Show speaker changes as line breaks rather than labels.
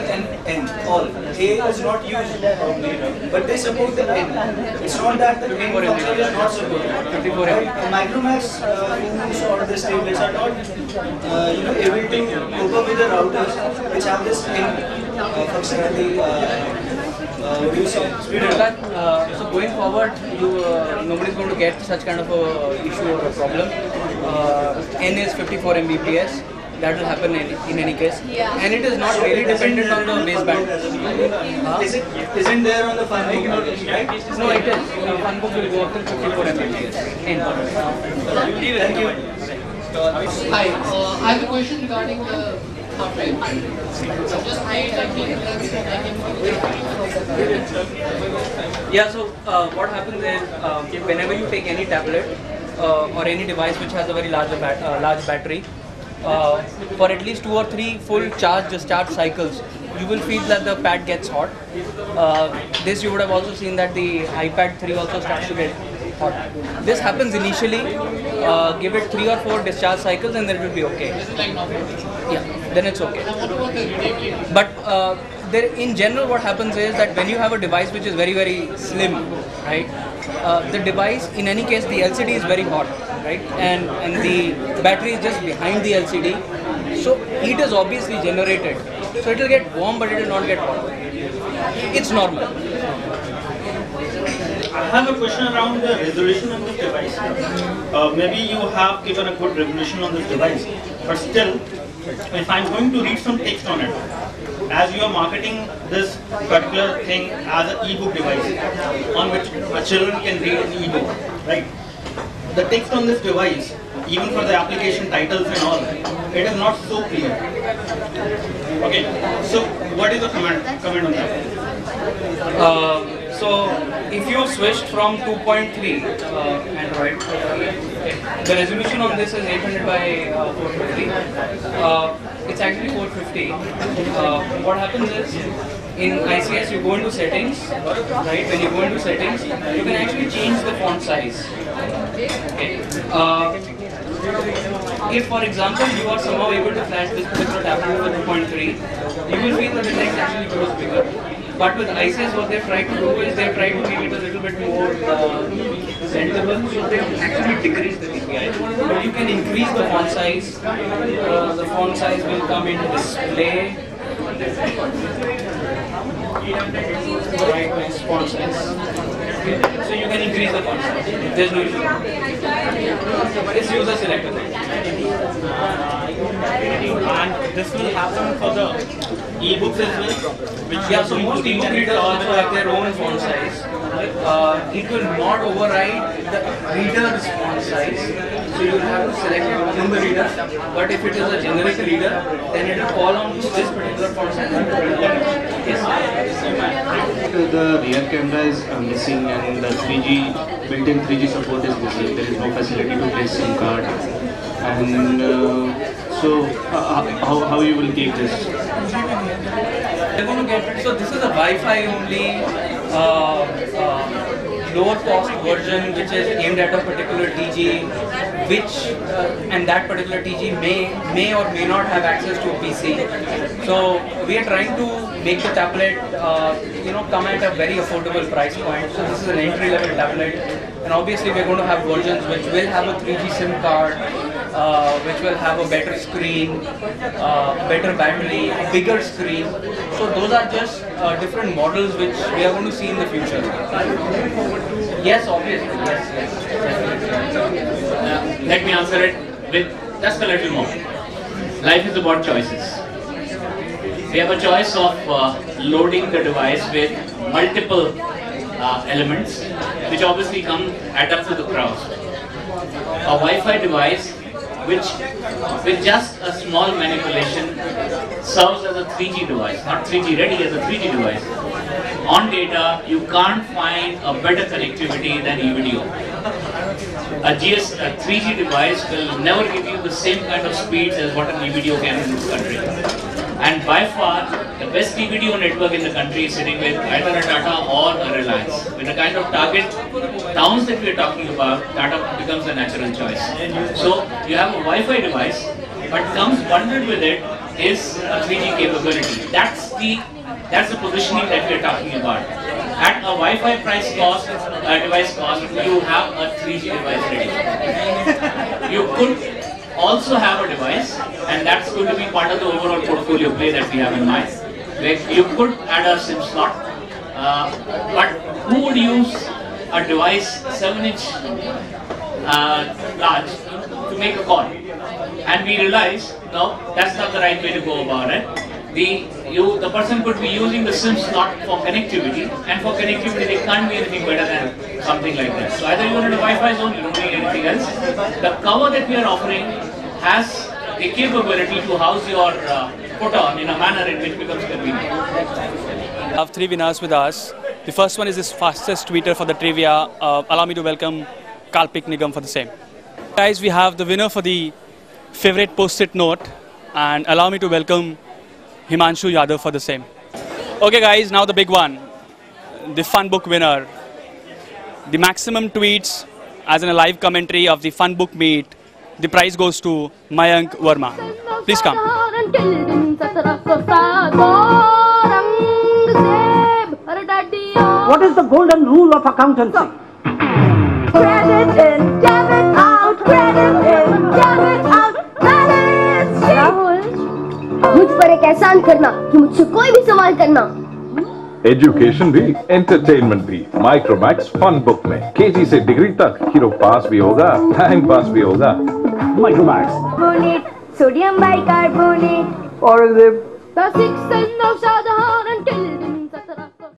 and N, all. A is not used probably, but they support the N. It's not that the N function is not supported.
54
But Micromax phones or this tablets are not able to cope up with the routers which have this N functionality. What do you say? Speed
So going forward, nobody's going to get such kind of a issue or a problem. N is 54 Mbps. That will happen in any case, and it is not really dependent on the baseband.
Isn't there on the Funbook, right?
No, it is. Funbook will go up to 54 Mbps. N.
Thank you.
Hi, I have a question regarding the hardware. So just
Yeah, so what happens is whenever you take any tablet or any device which has a very large battery, for at least 2 or 3 full charge-discharge cycles, you will feel that the pad gets hot. This you would have also seen that the iPad 3 also starts to get hot. This happens initially, give it 3 or 4 discharge cycles and then it will be okay. Yeah, then it's okay. But in general what happens is that when you have a device which is very, very slim, right, the device, in any case, the LCD is very hot, right, and the battery is just behind the LCD, so heat is obviously generated, so it will get warm but it will not get hot. It's normal.
I have a question around the resolution of this device. Maybe you have given a good resolution on this device, but still, if I'm going to read some text on it, as you are marketing this particular thing as an e-book device on which children can read an e-book, right? The text on this device, even for the application titles and all, it is not so clear. Okay, so what is the comment on that?
So if you switched from 2.3 Android, the resolution on this is 800 by 450. It's actually 450. What happens is, in ICS you go into settings, right? When you go into settings, you can actually change the font size. Okay. If, for example, you are somehow able to flash this particular tablet with 2.3, you will feel that the text actually grows bigger. But with ICS, what they've tried to do is they've tried to make it a little bit more presentable, so they actually decrease the DPI. But you can increase the font size. The font size will come into display. Brightness, font size. So you can increase the font size. There's no issue. It's user selected.
And this will happen for the e-books as well?
Yeah, so most e-book readers also have their own font size. It will not override the reader's font size. So you will have to select it within the reader. But if it is a generic reader, then it will fall on this particular font size. Yes.
The rear camera is missing and the 3G, built-in 3G support is missing. There is no facility to place SIM card. And so how you will take this?
They're going to get it. So this is a Wi-Fi only lower cost version which is aimed at a particular TG, which and that particular TG may or may not have access to a PC. So we are trying to make the tablet come at a very affordable price point. So this is an entry-level tablet, and obviously we are going to have versions which will have a 3G SIM card, which will have a better screen, better battery, a bigger screen. So those are just different models which we are going to see in the future. Yes, obviously, yes.
Let me answer it with just a little more. Life is about choices. We have a choice of loading the device with multiple elements, which obviously add up to the cost. A Wi-Fi device, which with just a small manipulation serves as a 3G device, not 3G ready, as a 3G device. On data, you can't find a better connectivity than eVideo. A 3G device will never give you the same kind of speeds as what an eVideo can in this country. And by far, the best eVideo network in the country is sitting with either a Tata or a Reliance. With the kind of target towns that we are talking about, Tata becomes a natural choice. So you have a Wi-Fi device, but comes bundled with it is a 3G capability. That's the positioning that we're talking about. At a Wi-Fi device cost, you have a 3G device ready. You could also have a device, and that's going to be part of the overall portfolio play that we have in mind. You could add a SIM slot, but who would use a device 7-inch large to make a call? And we realized, no, that's not the right way to go about it. The person could be using the SIM slot for connectivity, and for connectivity they can't be anything better than something like that. So either you want a Wi-Fi zone, you don't need anything else. The cover that we are offering has the capability to house your photon in a manner in which becomes convenient.
We have 3 winners with us. The first one is this fastest tweeter for the trivia. Allow me to welcome Kalpik Nigam for the same. Guys, we have the winner for the favorite post-it note, and allow me to welcome Himanshu Yadav for the same. Okay guys, now the big one. The fun book winner. The maximum tweets as in a live commentary of the fun book meet. The prize goes to Mayank Verma. Please come.
What is the golden rule of accountancy? Credit in, debit out, credit in, debit out, balance sheet. Rahul, मुझ पर एक एहसान करना कि मुझसे कोई भी सवाल करना.
एजुकेशन भी, एंटरटेनमेंट भी, माइक्रोमैक्स फन बुक में केजी से डिग्री तक हीरो पास भी होगा, टाइम पास भी होगा. Micromax.
Carbonate, sodium bicarbonate,
Aurangzeb.
the 6th of Shahjahan until